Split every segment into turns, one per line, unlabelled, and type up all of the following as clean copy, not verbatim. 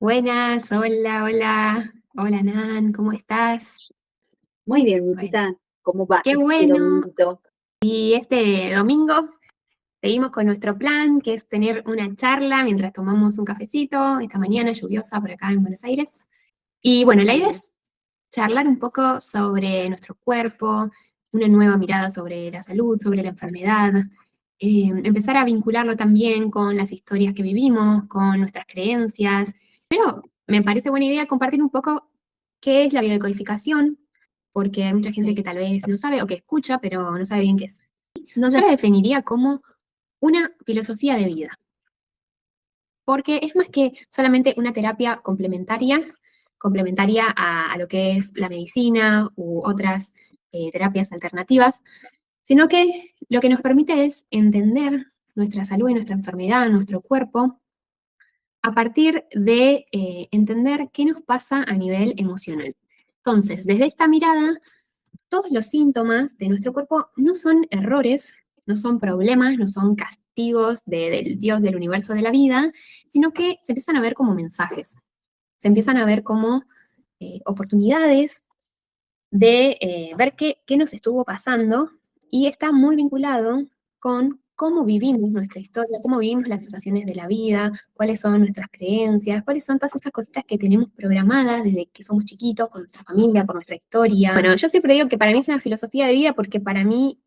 Buenas, hola, hola. Hola, Nan, ¿cómo estás?
Muy bien,
Bueno,
Nikita, ¿cómo va
qué
este
bueno.
dominguito?
Y este domingo seguimos con nuestro plan, que es tener una charla mientras tomamos un cafecito, esta mañana lluviosa por acá en Buenos Aires. Y bueno, la idea
Sí,
es charlar un poco sobre nuestro cuerpo, una nueva mirada sobre la salud, sobre la enfermedad, empezar a vincularlo también con las historias que vivimos, con nuestras creencias. Pero me parece buena idea compartir un poco qué es la biodecodificación, porque hay mucha gente que
ok,
tal vez no sabe o que escucha, pero no sabe bien qué es. Entonces, yo la definiría como una filosofía de vida, porque es más que solamente una terapia complementaria a lo que es la medicina u otras terapias alternativas, sino que lo que nos permite es entender nuestra salud y nuestra enfermedad, nuestro cuerpo, a partir de entender qué nos pasa a nivel emocional. Entonces, desde esta mirada, todos los síntomas de nuestro cuerpo no son errores, no son problemas, no son castigos del Dios del universo de la vida, sino que se empiezan a ver como mensajes, se empiezan a ver como oportunidades de ver qué nos estuvo pasando y está muy vinculado con cómo vivimos nuestra historia, cómo vivimos las situaciones de la vida, cuáles son nuestras creencias, cuáles son todas esas cositas que tenemos programadas desde que somos chiquitos, con nuestra familia, con nuestra historia. Bueno, yo siempre digo que para mí es una filosofía de vida porque para mí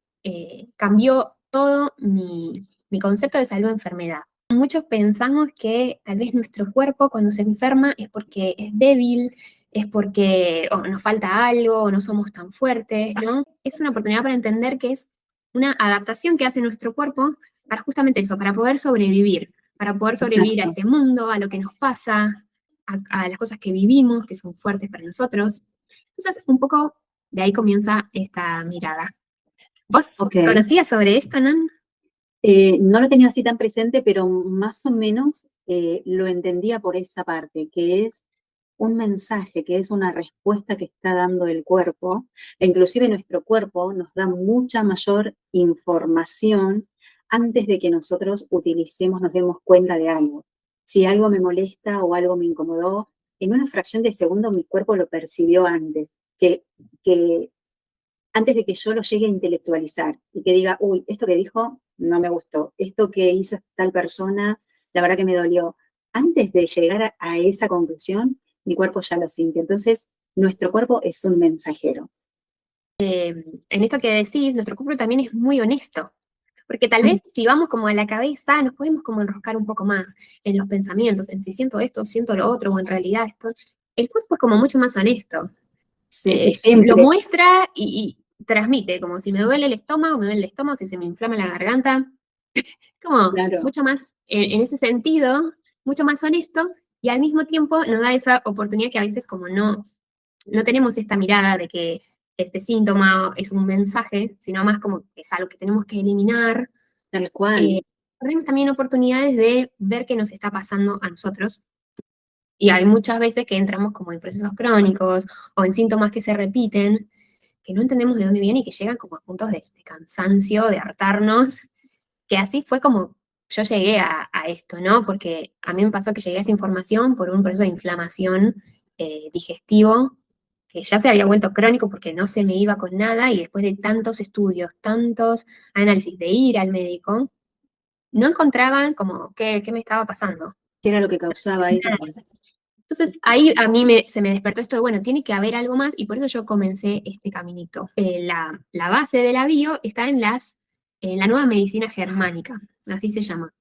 cambió todo mi concepto de salud-enfermedad. Muchos pensamos que tal vez nuestro cuerpo cuando se enferma es porque es débil, es porque nos falta algo, o no somos tan fuertes, ¿no? Es una oportunidad para entender que es una adaptación que hace nuestro cuerpo para justamente eso, para poder sobrevivir a
exacto.
este mundo, a lo que nos pasa, a las cosas que vivimos, que son fuertes para nosotros. Entonces, un poco de ahí comienza esta mirada. ¿Vos
Ok.
conocías sobre esto, Nan?
No lo tenía así tan presente, pero más o menos lo entendía por esa parte, que es un mensaje, que es una respuesta que está dando el cuerpo. E inclusive nuestro cuerpo nos da mucha mayor información antes de que nosotros utilicemos, nos demos cuenta de algo. Si algo me molesta o algo me incomodó, en una fracción de segundo mi cuerpo lo percibió antes, que antes de que yo lo llegue a intelectualizar y que diga, uy, esto que dijo no me gustó, esto que hizo tal persona, la verdad que me dolió. Antes de llegar a esa conclusión, mi cuerpo ya lo siente. Entonces, nuestro cuerpo es un mensajero.
En esto que decís, nuestro cuerpo también es muy honesto. Porque tal
Mm,
vez si vamos como a la cabeza, nos podemos como enroscar un poco más en los pensamientos, en si siento esto, siento lo otro, o en realidad esto. El cuerpo es como mucho más honesto.
sí, y
Lo
simple,
muestra y transmite, como si me duele el estómago, me duele el estómago, si se me inflama la garganta, como
claro.
mucho más, en ese sentido, mucho más honesto, y al mismo tiempo nos da esa oportunidad que a veces como no tenemos esta mirada de que este síntoma es un mensaje, sino más como que es algo que tenemos que eliminar.
Tal
eh,
cual.
Tenemos también oportunidades de ver qué nos está pasando a nosotros. Y hay muchas veces que entramos como en procesos crónicos o en síntomas que se repiten, que no entendemos de dónde vienen y que llegan como a puntos de cansancio, de hartarnos, que así fue como yo llegué a esto, ¿no? Porque a mí me pasó que llegué a esta información por un proceso de inflamación digestivo que ya se había vuelto crónico porque no se me iba con nada y después de tantos estudios, tantos análisis de ir al médico, no encontraban como qué me estaba pasando.
¿Qué era lo que causaba eso?
Entonces ahí a mí se me despertó esto de, bueno, tiene que haber algo más y por eso yo comencé este caminito. La base de la bio está en la nueva medicina germánica, así se llama.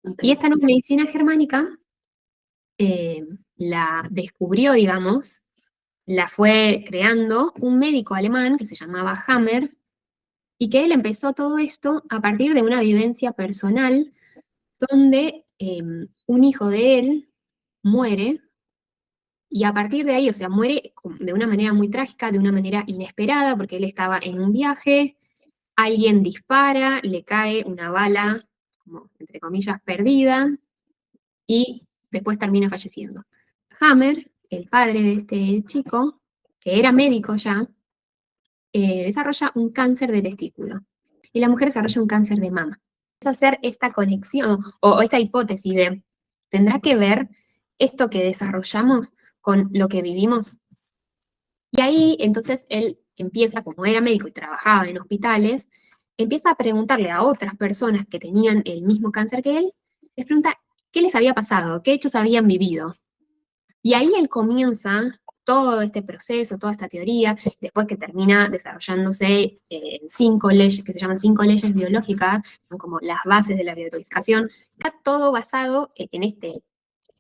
Ok,
Y esta nueva medicina germánica eh, la descubrió, digamos, la fue creando un médico alemán que se llamaba Hammer y que él empezó todo esto a partir de una vivencia personal donde un hijo de él muere. Y a partir de ahí, o sea, muere de una manera muy trágica, de una manera inesperada, porque él estaba en un viaje, alguien dispara, le cae una bala, como entre comillas, perdida, y después termina falleciendo. Hammer, el padre de este chico, que era médico ya, desarrolla un cáncer de testículo. Y la mujer desarrolla un cáncer de mama. Es hacer esta conexión o esta hipótesis de, ¿tendrá que ver esto que desarrollamos con lo que vivimos. Y ahí entonces él empieza, como era médico y trabajaba en hospitales, empieza a preguntarle a otras personas que tenían el mismo cáncer que él, les pregunta qué les había pasado, qué hechos habían vivido. Y ahí él comienza todo este proceso, toda esta teoría, después que termina desarrollándose en 5 leyes, que se llaman 5 leyes biológicas, que son como las bases de la biodescodificación. Está todo basado en este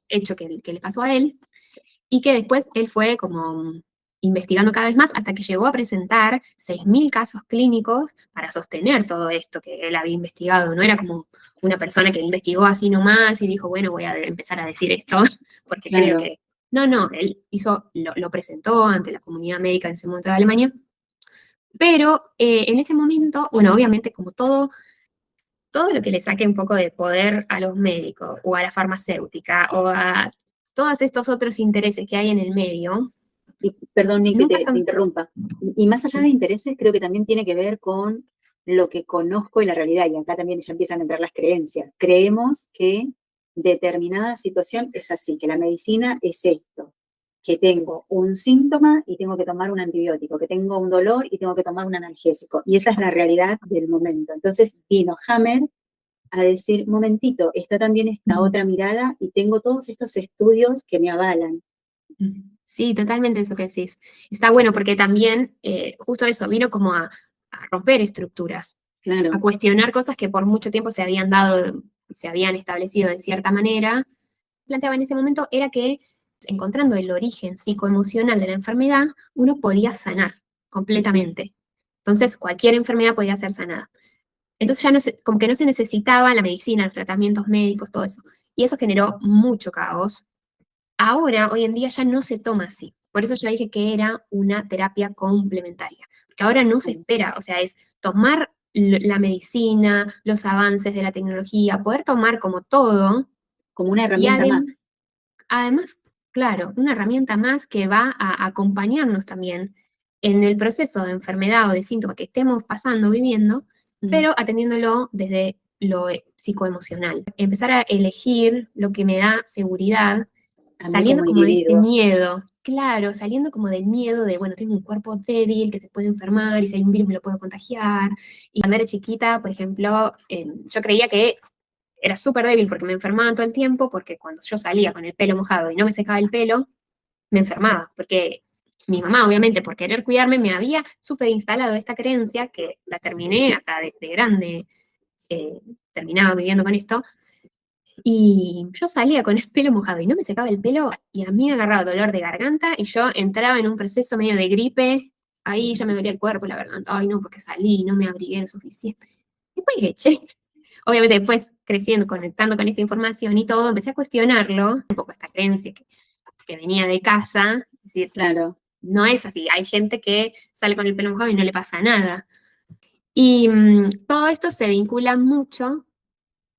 hecho que le pasó a él, y que después él fue como investigando cada vez más hasta que llegó a presentar 6.000 casos clínicos para sostener todo esto que él había investigado. No era como una persona que investigó así nomás y dijo, bueno, voy a empezar a decir esto porque creo
Claro.
que... No, no, él lo presentó ante la comunidad médica en ese momento de Alemania, pero en ese momento, bueno, obviamente como todo lo que le saque un poco de poder a los médicos o a la farmacéutica o a todos estos otros intereses que hay en el medio,
Y perdón, Nick, que
nunca
te
son...
interrumpa. Y más allá de intereses, creo que también tiene que ver con lo que conozco y la realidad. Y acá también ya empiezan a entrar las creencias. Creemos que determinada situación es así, que la medicina es esto, que tengo un síntoma y tengo que tomar un antibiótico, que tengo un dolor y tengo que tomar un analgésico. Y esa es la realidad del momento. Entonces vino Hammer a decir, momentito, está también esta otra mirada y tengo todos estos estudios que me avalan.
Sí, totalmente eso que decís. Está bueno porque también, justo eso, vino como a romper estructuras, a
Claro.
cuestionar cosas que por mucho tiempo se habían dado, se habían establecido de cierta manera. Planteaba en ese momento era que, encontrando el origen psicoemocional de la enfermedad, uno podía sanar completamente. Entonces, cualquier enfermedad podía ser sanada. Entonces ya no se, como que no se necesitaba la medicina, los tratamientos médicos, todo eso. Y eso generó mucho caos. Ahora, hoy en día ya no se toma así. Por eso yo dije que era una terapia complementaria. Porque ahora no se espera, o sea, es tomar la medicina, los avances de la tecnología, poder tomar como todo
Como una
y
herramienta más.
además, claro, una herramienta más que va a acompañarnos también en el proceso de enfermedad o de síntoma que estemos pasando, viviendo,
Mm.
pero atendiéndolo desde lo psicoemocional. Empezar a elegir lo que me da seguridad,
A mí
saliendo
como
como de este
individuo.
miedo, claro, saliendo como del miedo de, bueno, tengo un cuerpo débil que se puede enfermar y si hay un virus me lo puedo contagiar. Y cuando era chiquita, por ejemplo, yo creía que era súper débil porque me enfermaba todo el tiempo, porque cuando yo salía con el pelo mojado y no me secaba el pelo, me enfermaba, porque mi mamá, obviamente, por querer cuidarme, me había súper instalado esta creencia, que la terminé hasta de grande, terminaba viviendo con esto, y yo salía con el pelo mojado y no me secaba el pelo, y a mí me agarraba dolor de garganta, y yo entraba en un proceso medio de gripe, ahí ya me dolía el cuerpo, la garganta, ay no, porque salí y no me abrigué lo suficiente. Después dije, che, obviamente después creciendo, conectando con esta información y todo, empecé a cuestionarlo, un poco esta creencia que venía de casa, es decir,
Claro.
no es así, hay gente que sale con el pelo mojado y no le pasa nada. Y todo esto se vincula mucho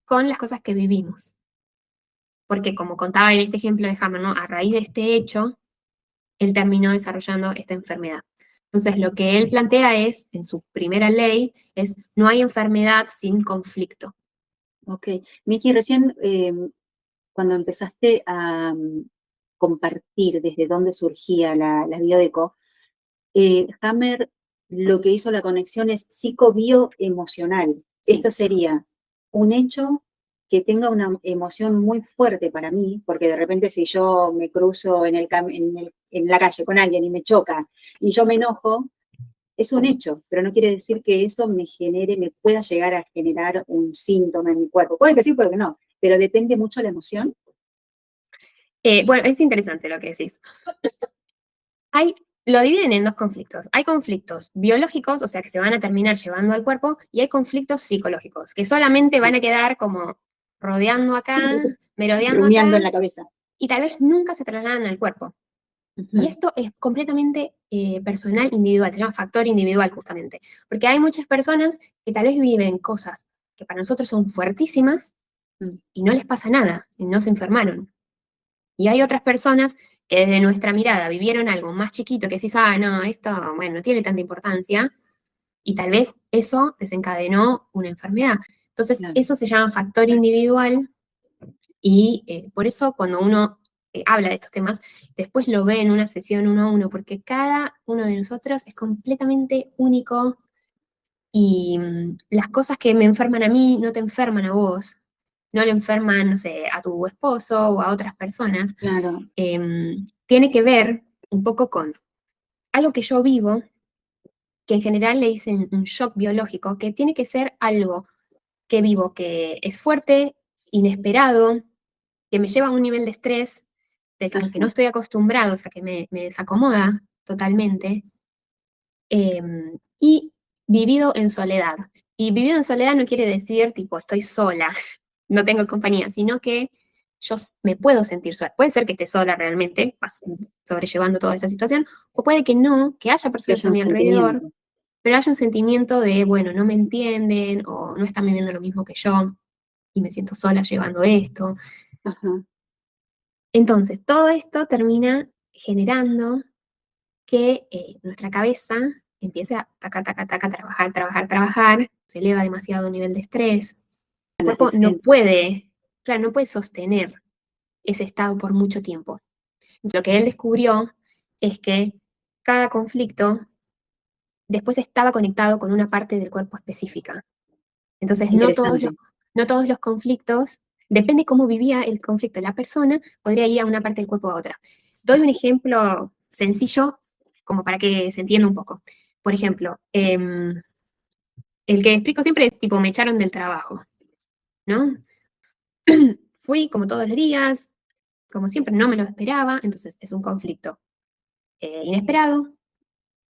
con las cosas que vivimos, porque como contaba en este ejemplo de Hammer, ¿no? A raíz de este hecho, él terminó desarrollando esta enfermedad. Entonces, lo que él plantea es, en su primera ley, es no hay enfermedad sin conflicto.
Ok. Miki, recién cuando empezaste a compartir desde dónde surgía la biodeco, Hammer lo que hizo la conexión es psicobioemocional.
Sí.
Esto sería un hecho que tenga una emoción muy fuerte para mí, porque de repente si yo me cruzo en la calle con alguien y me choca y yo me enojo, es un hecho, pero no quiere decir que eso me pueda llegar a generar un síntoma en mi cuerpo. Puede que sí, puede que no, pero depende mucho de la emoción.
Bueno, es interesante lo que decís. Hay, lo dividen en dos conflictos. Hay conflictos biológicos, o sea, que se van a terminar llevando al cuerpo, y hay conflictos psicológicos, que solamente van a quedar como rodeando acá, merodeando
Rumiando en
acá,
la cabeza.
y tal vez nunca se trasladan al cuerpo. Y
Ujú.
esto es completamente personal, individual, se llama factor individual justamente, porque hay muchas personas que tal vez viven cosas que para nosotros son fuertísimas
Mm.
y no les pasa nada, y no se enfermaron. Y hay otras personas que desde nuestra mirada vivieron algo más chiquito, que decís, ah, no, esto, bueno, no tiene tanta importancia, y tal vez eso desencadenó una enfermedad. Entonces,
Claro.
eso se llama factor individual, y por eso cuando uno habla de estos temas, después lo ve en una sesión uno a uno, porque cada uno de nosotros es completamente único y las cosas que me enferman a mí no te enferman a vos, no le enferman, no sé, a tu esposo o a otras personas.
Claro,
Tiene que ver un poco con algo que yo vivo, que en general le dicen un shock biológico, que tiene que ser algo que vivo, que es fuerte, inesperado, que me lleva a un nivel de estrés al que no
ajá,
estoy acostumbrado, o sea, que me desacomoda totalmente, y vivido en soledad. Y vivido en soledad no quiere decir, tipo, estoy sola, no tengo compañía, sino que me puedo sentir sola. Puede ser que esté sola realmente, sobrellevando toda esa situación, o puede que no, que haya
que
personas
haya
a
un
mi alrededor,
sentimiento.
pero haya un sentimiento de, bueno, no me entienden, o no están viviendo lo mismo que yo, y me siento sola llevando esto.
Ajá,
Entonces, todo esto termina generando que nuestra cabeza empiece a taca, taca, taca, trabajar, trabajar, trabajar, se eleva demasiado el nivel de estrés. El
las
cuerpo no
defensas.
puede, claro, no puede sostener ese estado por mucho tiempo. Lo que él descubrió es que cada conflicto después estaba conectado con una parte del cuerpo específica. Entonces,
Interesante.
no todos los conflictos, depende cómo vivía el conflicto la persona, podría ir a una parte del cuerpo o a otra. Doy un ejemplo sencillo, como para que se entienda un poco. Por ejemplo, el que explico siempre es tipo, me echaron del trabajo, ¿no? Fui como todos los días, como siempre, no me lo esperaba, entonces es un conflicto inesperado,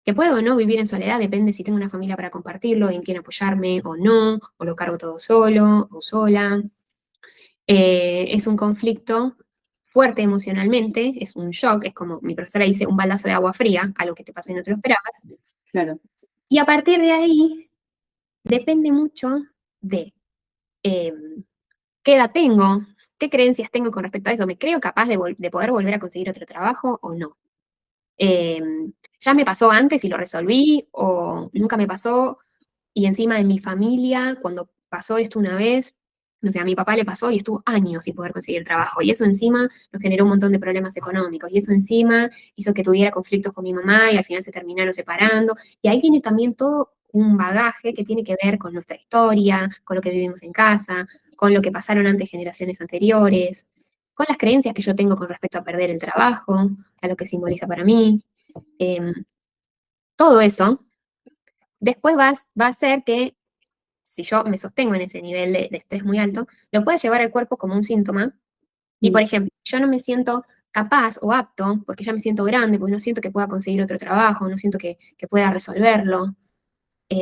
que puedo o no vivir en soledad, depende si tengo una familia para compartirlo, en quién apoyarme o no, o lo cargo todo solo o sola. Es un conflicto fuerte emocionalmente, es un shock, es como mi profesora dice, un baldazo de agua fría, algo que te pasa y no te lo esperabas.
Claro,
Y a partir de ahí depende mucho de eh, qué edad tengo, qué creencias tengo con respecto a eso, me creo capaz de poder volver a conseguir otro trabajo o no. Eh, ya me pasó antes y lo resolví, o nunca me pasó, y encima en mi familia, cuando pasó esto una vez, no sé, a mi papá le pasó y estuvo años sin poder conseguir trabajo, y eso encima nos generó un montón de problemas económicos, y eso encima hizo que tuviera conflictos con mi mamá y al final se terminaron separando, y ahí viene también todo un bagaje que tiene que ver con nuestra historia, con lo que vivimos en casa, con lo que pasaron antes generaciones anteriores, con las creencias que yo tengo con respecto a perder el trabajo, a lo que simboliza para mí. Em, Todo eso después va a hacer que si yo me sostengo en ese nivel de estrés muy alto, lo puede llevar al cuerpo como un síntoma. Y, por
mm,
ejemplo, yo no me siento capaz o apto, porque ya me siento grande, porque no siento que pueda conseguir otro trabajo, no siento que pueda resolverlo.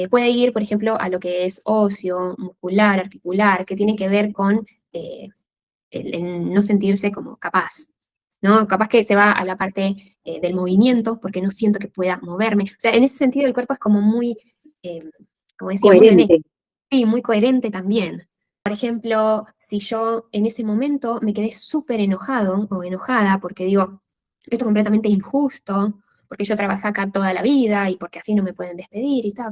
Puede ir, por ejemplo, a lo que es óseo, muscular, articular, que tiene que ver con eh, el no sentirse como capaz, ¿no? Capaz que se va a la parte del movimiento, porque no siento que pueda moverme. O sea, en ese sentido el cuerpo es como muy, eh, como decía, muy honesto.
coherente.
Sí, muy coherente también. Por ejemplo, si yo en ese momento me quedé súper enojado o enojada porque digo, esto es completamente injusto, porque yo trabajé acá toda la vida y porque así no me pueden despedir y tal,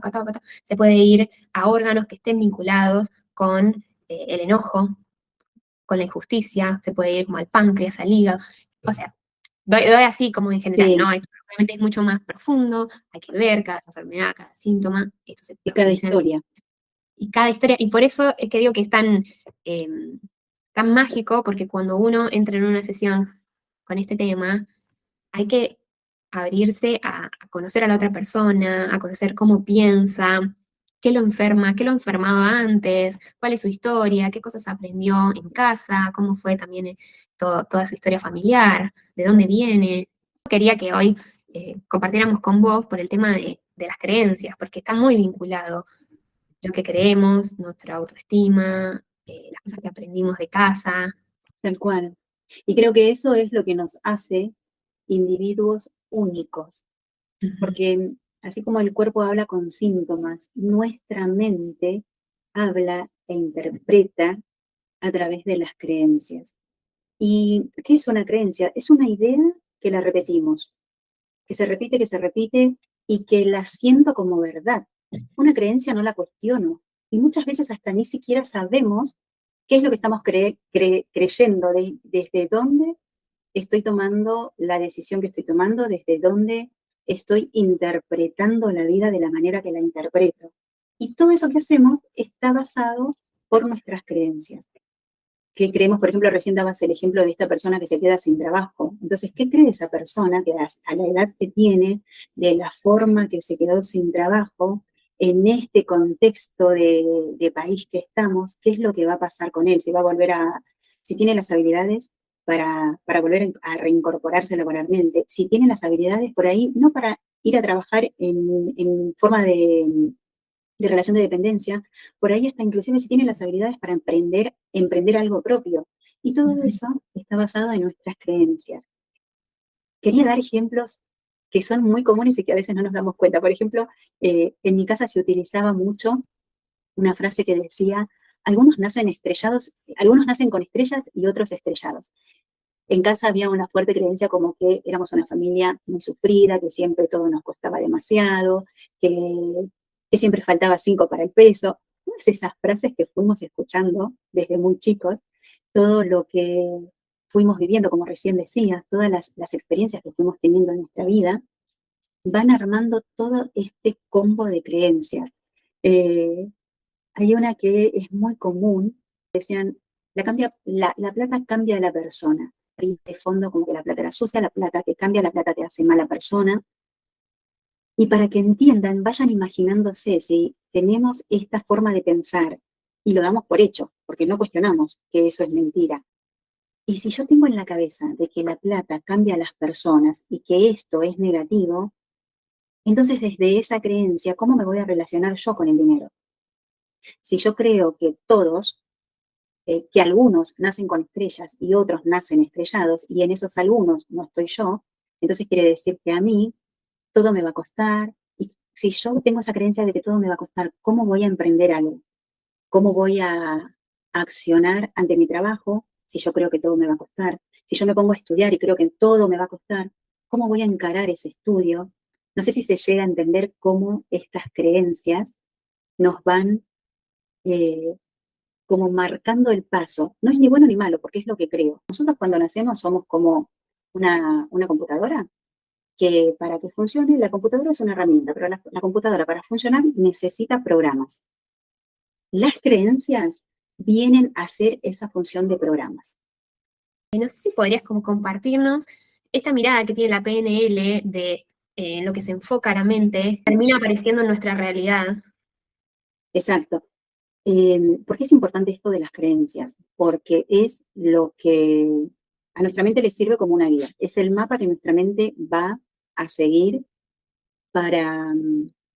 se puede ir a órganos que estén vinculados con el enojo, con la injusticia, se puede ir como al páncreas, al hígado. O sea, doy así como en general,
Sí,
¿no? Esto obviamente es mucho más profundo, hay que ver cada enfermedad, cada síntoma, esto se
y cada
profundiza
historia,
y cada historia, y por eso es que digo que es eh, tan mágico, porque cuando uno entra en una sesión con este tema, hay que abrirse a conocer a la otra persona, a conocer cómo piensa, qué lo enferma, qué lo ha enfermado antes, cuál es su historia, qué cosas aprendió en casa, cómo fue también toda su historia familiar, de dónde viene. Quería que hoy compartiéramos con vos por el tema de las creencias, porque está muy vinculado lo que creemos, nuestra autoestima, las cosas que aprendimos de casa.
tal cual. Y creo que eso es lo que nos hace individuos únicos,
Ujú.
porque así como el cuerpo habla con síntomas, nuestra mente habla e interpreta a través de las creencias. ¿Y qué es una creencia? Es una idea que la repetimos, que se repite y que la siento como verdad. Una creencia no la cuestiono y muchas veces hasta ni siquiera sabemos qué es lo que estamos creyendo, desde dónde estoy tomando la decisión que estoy tomando, desde dónde estoy interpretando la vida de la manera que la interpreto. Y todo eso que hacemos está basado por nuestras creencias. ¿Qué creemos? Por ejemplo, recién dabas el ejemplo de esta persona que se queda sin trabajo. Entonces, ¿qué cree esa persona que a la edad que tiene, de la forma que se quedó sin trabajo, en este contexto de país que estamos? ¿Qué es lo que va a pasar con él? Si va a volver si tiene las habilidades para volver a reincorporarse laboralmente, si tiene las habilidades por ahí, no para ir a trabajar en forma de relación de dependencia, por ahí hasta inclusive si tiene las habilidades para emprender algo propio. Y todo eso está basado en nuestras creencias. Quería dar ejemplos que son muy comunes y que a veces no nos damos cuenta. Por ejemplo, en mi casa se utilizaba mucho una frase que decía, algunos nacen estrellados, algunos nacen con estrellas y otros estrellados. En casa había una fuerte creencia como que éramos una familia muy sufrida, que siempre todo nos costaba demasiado, que siempre faltaba 5 para el peso. Todas esas frases que fuimos escuchando desde muy chicos, todo lo que fuimos viviendo, como recién decías, todas las experiencias que fuimos teniendo en nuestra vida, van armando todo este combo de creencias. Hay una que es muy común, decían, la plata cambia a la persona. Y de fondo como que la plata era sucia, la plata que cambia, la plata te hace mala persona. Y para que entiendan, vayan imaginándose si tenemos esta forma de pensar y lo damos por hecho, porque no cuestionamos que eso es mentira. Y si yo tengo en la cabeza de que la plata cambia a las personas y que esto es negativo, entonces desde esa creencia, ¿cómo me voy a relacionar yo con el dinero? Si yo creo que todos, que algunos nacen con estrellas y otros nacen estrellados, y en esos algunos no estoy yo, entonces quiere decir que a mí todo me va a costar. Y si yo tengo esa creencia de que todo me va a costar, ¿cómo voy a emprender algo? ¿Cómo voy a accionar ante mi trabajo si yo creo que todo me va a costar? Si yo me pongo a estudiar y creo que todo me va a costar, ¿cómo voy a encarar ese estudio? No sé si se llega a entender cómo estas creencias nos van como marcando el paso. No es ni bueno ni malo, porque es lo que creo. Nosotros cuando nacemos somos como una computadora, que para que funcione, la computadora es una herramienta, pero la computadora para funcionar necesita programas. Las creencias vienen a hacer esa función de programas.
No sé si podrías como compartirnos esta mirada que tiene la PNL de lo que se enfoca a la mente, termina apareciendo en nuestra realidad.
Exacto. ¿Por qué es importante esto de las creencias? Porque es lo que a nuestra mente le sirve como una guía. Es el mapa que nuestra mente va a seguir para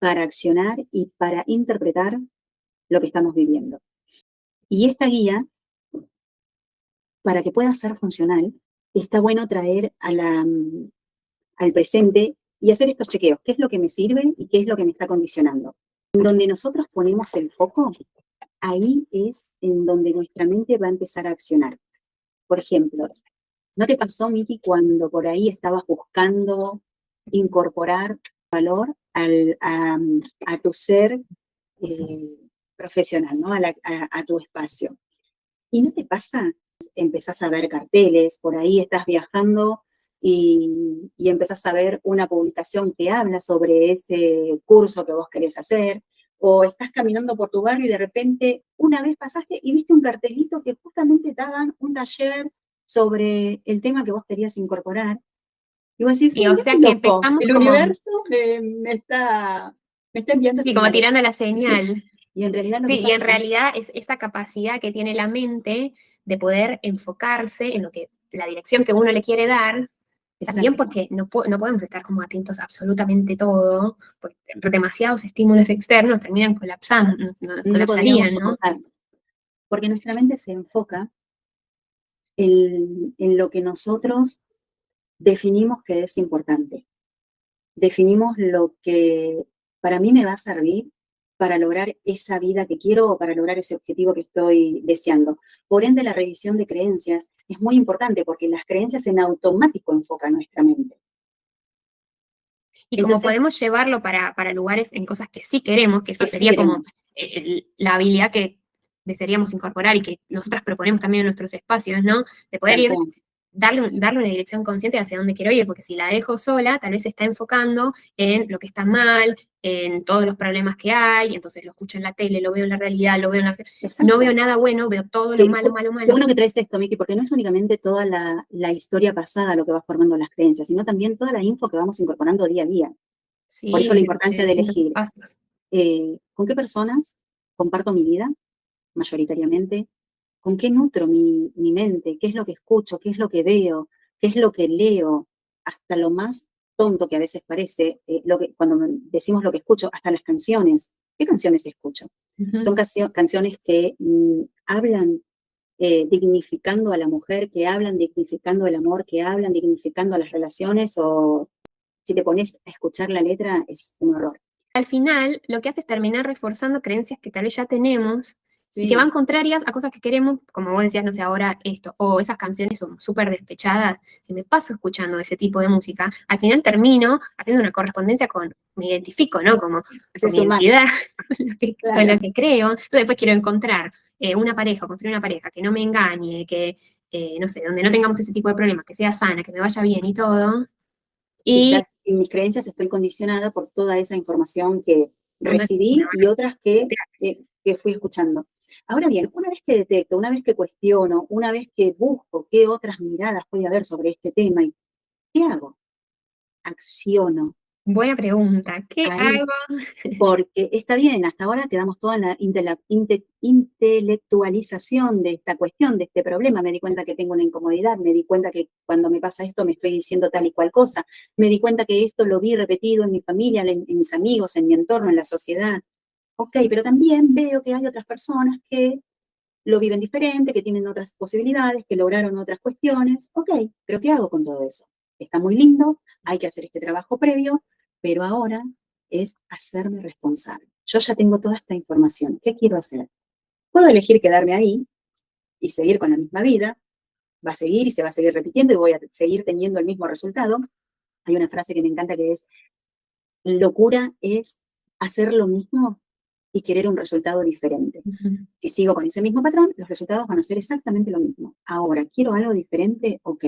accionar y para interpretar lo que estamos viviendo. Y esta guía, para que pueda ser funcional, está bueno traer al presente y hacer estos chequeos. ¿Qué es lo que me sirve y qué es lo que me está condicionando? Donde nosotros ponemos el foco, ahí es en donde nuestra mente va a empezar a accionar. Por ejemplo, ¿no te pasó, Miki, cuando por ahí estabas buscando incorporar valor a tu ser profesional, ¿no? A tu espacio? ¿Y no te pasa? Empezás a ver carteles, por ahí estás viajando y empezás a ver una publicación que habla sobre ese curso que vos querés hacer, o estás caminando por tu barrio y de repente una vez pasaste y viste un cartelito que justamente te daban un taller sobre el tema que vos querías incorporar. Y vos decís,
Y o sea que empezamos
el
como,
universo me está enviando
sí, como
señales.
tirando la
Sí.
señal.
Y en realidad lo
Sí,
que
y en
pasa,
realidad es esta capacidad que tiene la mente de poder enfocarse en lo que, la dirección que uno le quiere dar, también
exacto,
porque no podemos estar como atentos a absolutamente todo, porque demasiados estímulos externos terminan colapsando,
no podríamos
colapsarían, ¿no?
soportar, porque nuestra mente se enfoca en lo que nosotros definimos que es importante. Definimos lo que para mí me va a servir para lograr esa vida que quiero o para lograr ese objetivo que estoy deseando. Por ende, la revisión de creencias es muy importante porque las creencias en automático enfocan nuestra mente.
Y como
Entonces,
podemos llevarlo para lugares en cosas que sí queremos, que eso
que sí
sería como
queremos.
la habilidad que desearíamos incorporar y que nosotras proponemos también en nuestros espacios, ¿no? De poder
Tal
ir
cual.
darle una dirección consciente hacia dónde quiero ir, porque si la dejo sola, tal vez se está enfocando en lo que está mal, en todos los problemas que hay, entonces lo escucho en la tele, lo veo en la realidad, lo veo en la... No veo nada bueno, veo todo lo malo, malo,
Qué
malo.
bueno que traes esto, Miki, porque no es únicamente toda la historia pasada lo que va formando las creencias, sino también toda la info que vamos incorporando día a día.
Sí,
Por eso la importancia de
distintos
elegir
espacios.
con qué personas comparto mi vida, mayoritariamente, con qué nutro mi mente, qué es lo que escucho, qué es lo que veo, qué es lo que leo, hasta lo más tonto que a veces parece, cuando decimos lo que escucho, hasta las canciones. ¿Qué canciones escucho? Son canciones que hablan dignificando a la mujer, que hablan dignificando el amor, que hablan dignificando a las relaciones, o si te pones a escuchar la letra es un horror.
Al final, lo que hace es terminar reforzando creencias que tal vez ya tenemos
Sí.
y que van contrarias a cosas que queremos, como vos decías, no sé, ahora esto, o esas canciones son súper despechadas. Si me paso escuchando ese tipo de música, al final termino haciendo una correspondencia me identifico, ¿no? Como con mi identidad, con lo que creo. Entonces después quiero encontrar una pareja, construir una pareja que no me engañe, que, no sé, donde no tengamos ese tipo de problemas, que sea sana, que me vaya bien y todo.
Y ya en mis creencias estoy condicionada por toda esa información que recibí y otras que fui escuchando. Ahora bien, una vez que detecto, una vez que cuestiono, una vez que busco qué otras miradas puede haber sobre este tema, ¿qué hago? Acciono.
Buena pregunta. ¿Qué hago?
Porque está bien, hasta ahora quedamos toda en la intelectualización de esta cuestión, de este problema. Me di cuenta que tengo una incomodidad, me di cuenta que cuando me pasa esto me estoy diciendo tal y cual cosa, me di cuenta que esto lo vi repetido en mi familia, en mis amigos, en mi entorno, en la sociedad. Ok, pero también veo que hay otras personas que lo viven diferente, que tienen otras posibilidades, que lograron otras cuestiones. Ok, pero ¿qué hago con todo eso? Está muy lindo, hay que hacer este trabajo previo, pero ahora es hacerme responsable. Yo ya tengo toda esta información. ¿Qué quiero hacer? Puedo elegir quedarme ahí y seguir con la misma vida. Va a seguir y se va a seguir repitiendo y voy a seguir teniendo el mismo resultado. Hay una frase que me encanta que es, locura es hacer lo mismo y querer un resultado diferente. Si sigo con ese mismo patrón, los resultados van a ser exactamente lo mismo. Ahora, ¿quiero algo diferente? Ok.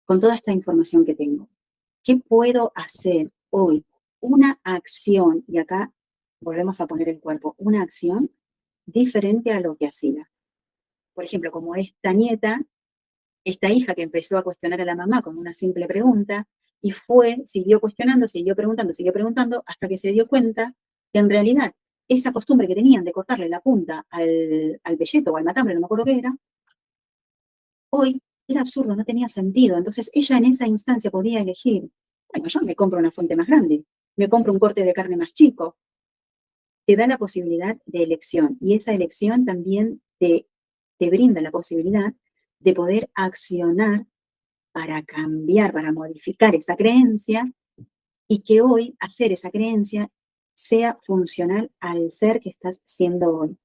Con toda esta información que tengo, ¿qué puedo hacer hoy? Una acción, y acá volvemos a poner el cuerpo, una acción diferente a lo que hacía. Por ejemplo, como esta nieta, esta hija que empezó a cuestionar a la mamá con una simple pregunta, y siguió cuestionando, siguió preguntando, hasta que se dio cuenta que en realidad esa costumbre que tenían de cortarle la punta al pelleto o al matambre, no me acuerdo qué era, hoy era absurdo, no tenía sentido. Entonces ella en esa instancia podía elegir, bueno, yo me compro una fuente más grande, me compro un corte de carne más chico. Te da la posibilidad de elección y esa elección también te brinda la posibilidad de poder accionar para cambiar, para modificar esa creencia y que hoy hacer esa creencia sea funcional al ser que estás siendo hoy.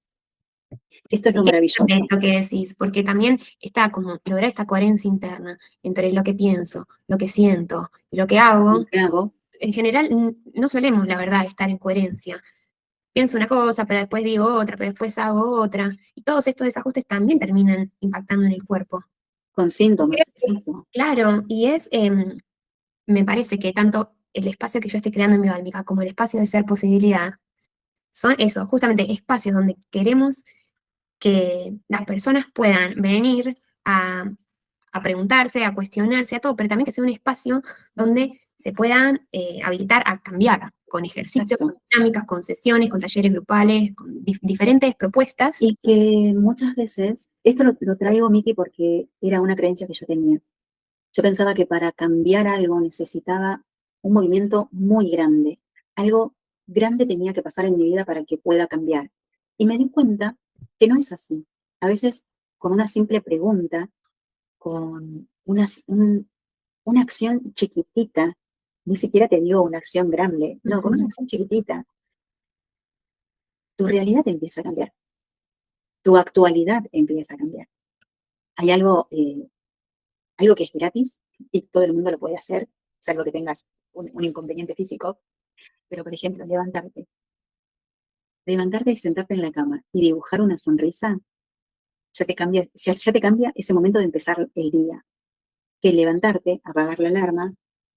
Esto es lo maravilloso.
Esto que decís, porque también está como lograr esta coherencia interna entre lo que pienso, lo que siento y lo que hago. En general, no solemos, la verdad, estar en coherencia. Pienso una cosa, pero después digo otra, pero después hago otra. Y todos estos desajustes también terminan impactando en el cuerpo.
Con síntomas, exacto.
Claro, y me parece que tanto el espacio que yo estoy creando en mi Bálmica como el espacio de ser posibilidad son eso, justamente espacios donde queremos que las personas puedan venir a preguntarse, a cuestionarse, a todo, pero también que sea un espacio donde se puedan habilitar a cambiar, con ejercicios, con dinámicas, con sesiones, con talleres grupales, con diferentes propuestas.
Y que muchas veces, esto lo traigo, Miki, porque era una creencia que yo tenía. Yo pensaba que para cambiar algo necesitaba un movimiento muy grande. Algo grande tenía que pasar en mi vida para que pueda cambiar. Y me di cuenta que no es así. A veces, con una simple pregunta, con una acción chiquitita, ni siquiera te digo una acción grande, no, con una acción chiquitita, tu realidad empieza a cambiar. Tu actualidad empieza a cambiar. Hay algo que es gratis y todo el mundo lo puede hacer, salvo que tengas un inconveniente físico, pero por ejemplo, levantarte y sentarte en la cama y dibujar una sonrisa, ya te cambia ese momento de empezar el día. que levantarte, apagar la alarma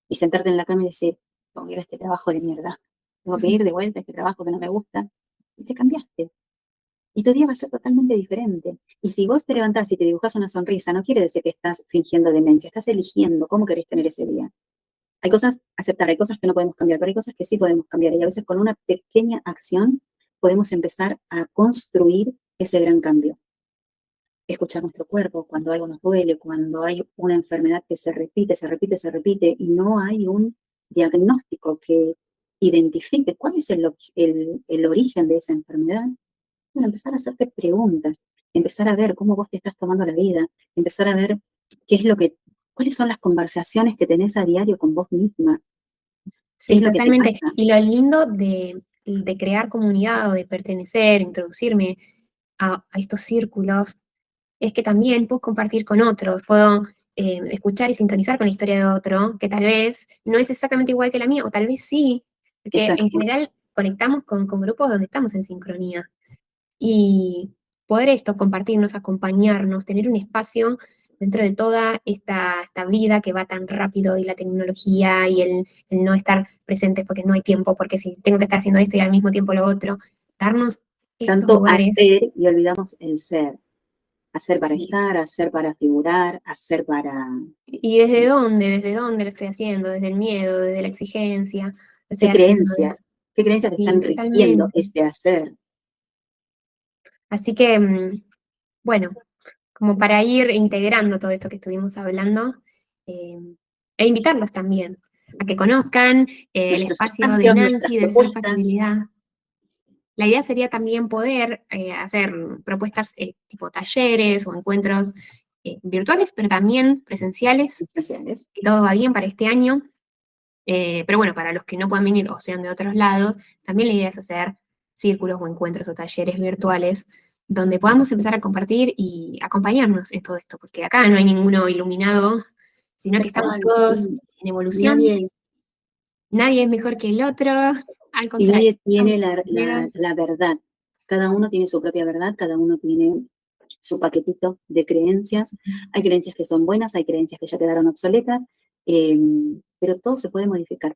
y sentarte en la cama y decir, tengo que ir a este trabajo de mierda, tengo que ir de vuelta a este trabajo que no me gusta, y te cambiaste. Y tu día va a ser totalmente diferente. Y si vos te levantás y te dibujas una sonrisa, no quiere decir que estás fingiendo demencia, estás eligiendo cómo querés tener ese día. Hay cosas a aceptar, hay cosas que no podemos cambiar, pero hay cosas que sí podemos cambiar. Y a veces con una pequeña acción podemos empezar a construir ese gran cambio. Escuchar nuestro cuerpo cuando algo nos duele, cuando hay una enfermedad que se repite, se repite, se repite y no hay un diagnóstico que identifique cuál es el origen de esa enfermedad. Bueno, empezar a hacerte preguntas, empezar a ver cómo vos te estás tomando la vida, empezar a ver qué es lo que, cuáles son las conversaciones que tenés a diario con vos misma, qué
Sí,
es lo que te
totalmente.
pasa.
Y lo lindo de crear comunidad o de pertenecer, introducirme a estos círculos, es que también puedo compartir con otros, puedo escuchar y sintonizar con la historia de otro, que tal vez no es exactamente igual que la mía, o tal vez sí, porque en
Exacto.
general conectamos con grupos donde estamos en sincronía. Y poder esto, compartirnos, acompañarnos, tener un espacio dentro de toda esta vida que va tan rápido y la tecnología y el no estar presentes porque no hay tiempo, porque si tengo que estar haciendo esto y al mismo tiempo lo otro, darnos estos
Tanto
lugares.
hacer y olvidamos el ser. Hacer para
Sí.
estar, hacer para figurar, hacer para...
¿Y desde dónde? ¿Desde dónde lo estoy haciendo? ¿Desde el miedo? ¿Desde la exigencia? ¿Lo estoy
¿Qué
haciendo?
creencias? ¿Qué creencias te
Sí,
están rigiendo
totalmente.
ese hacer?
Así que, bueno, como para ir integrando todo esto que estuvimos hablando, eh, e invitarlos también a que conozcan el
Nuestros
espacio de
espacios, nuestras
Nancy, de Ser
propuestas.
Facilidad. La idea sería también poder hacer propuestas tipo talleres o encuentros virtuales, pero también presenciales,
Especiales.
y todo va bien para este año. Pero bueno, para los que no puedan venir o sean de otros lados, también la idea es hacer círculos o encuentros o talleres virtuales donde podamos empezar a compartir y acompañarnos en todo esto, porque acá no hay ninguno iluminado, sino que
Tal
estamos
cual,
todos
sí.
en evolución,
Nadie,
nadie es mejor que el otro, al
y
contrario,
nadie
somos
tiene
compañeros.
la verdad. Cada uno tiene su propia verdad, cada uno tiene su paquetito de creencias. Hay creencias que son buenas, hay creencias que ya quedaron obsoletas, eh, pero todo se puede modificar.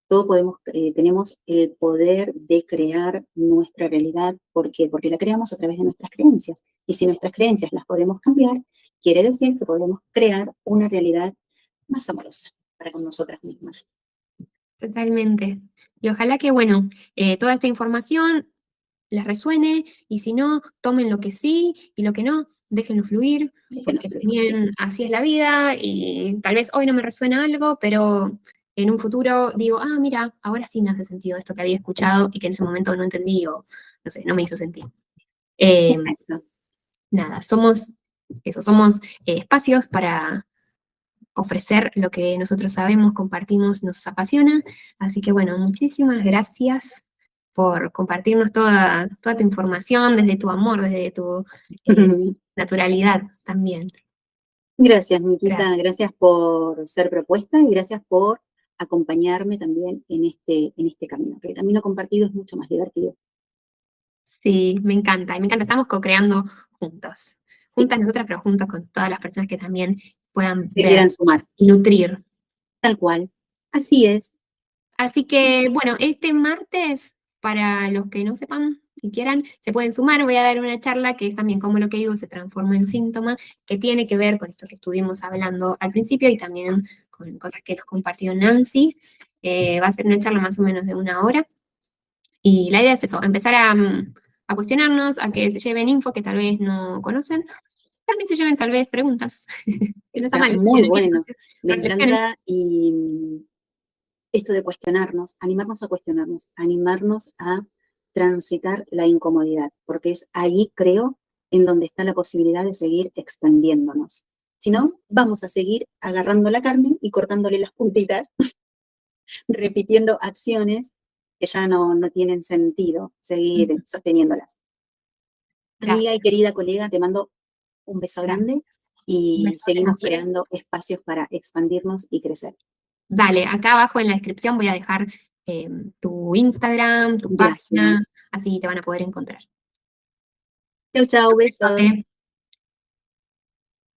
Todo podemos, tenemos el poder de crear nuestra realidad. ¿Por qué? Porque la creamos a través de nuestras creencias. Y si nuestras creencias las podemos cambiar, quiere decir que podemos crear una realidad más amorosa para con nosotras mismas.
Totalmente. Y ojalá que, bueno, toda esta información les resuene, y si no, tomen lo que sí y lo que no, déjenlo fluir,
Déjenos
porque
fluir, sí.
también así es la vida y tal vez hoy no me resuena algo, pero en un futuro digo, ah, mira, ahora sí me hace sentido esto que había escuchado y que en ese momento no entendí o no sé, no me hizo sentido. Eh,
Exacto.
nada, somos eso, somos espacios para ofrecer lo que nosotros sabemos, compartimos, nos apasiona. Así que bueno, muchísimas gracias por compartirnos toda tu información, desde tu amor, desde tu naturalidad también.
Gracias, Miquita.
Gracias.
Gracias por ser propuesta y gracias por acompañarme también en este camino, que el camino compartido es mucho más divertido.
Sí, me encanta, y me encanta. Estamos co-creando juntos.
Sí,
Juntas nosotras, pero juntos con todas las personas que también puedan
se
ver
quieran sumar,
y nutrir.
tal cual. Así es.
Así que, bueno, este martes, para los que no sepan y quieran, se pueden sumar. Voy a dar una charla que es también como lo que digo, se transforma en síntoma, que tiene que ver con esto que estuvimos hablando al principio y también con cosas que nos compartió Nancy. Va a ser una charla más o menos de 1 hora. Y la idea es eso, empezar a cuestionarnos, a que se lleven info que tal vez no conocen. También se lleven tal vez preguntas, que no está
Está
mal,
muy bueno. Me
reflexiones.
encanta y esto de cuestionarnos, animarnos a transitar la incomodidad, porque es ahí, creo, en donde está la posibilidad de seguir expandiéndonos. Si no, vamos a seguir agarrando la carne y cortándole las puntitas, repitiendo acciones que ya no tienen sentido seguir sosteniéndolas. Amiga y
Gracias,
querida colega, te mando un beso grande
gracias. Un
y
beso
seguimos
también.
creando espacios para expandirnos y crecer.
Dale, acá abajo en la descripción voy a dejar tu Instagram, tu página,
Gracias.
así te van a poder encontrar.
Chau, chau, besos.
Besote.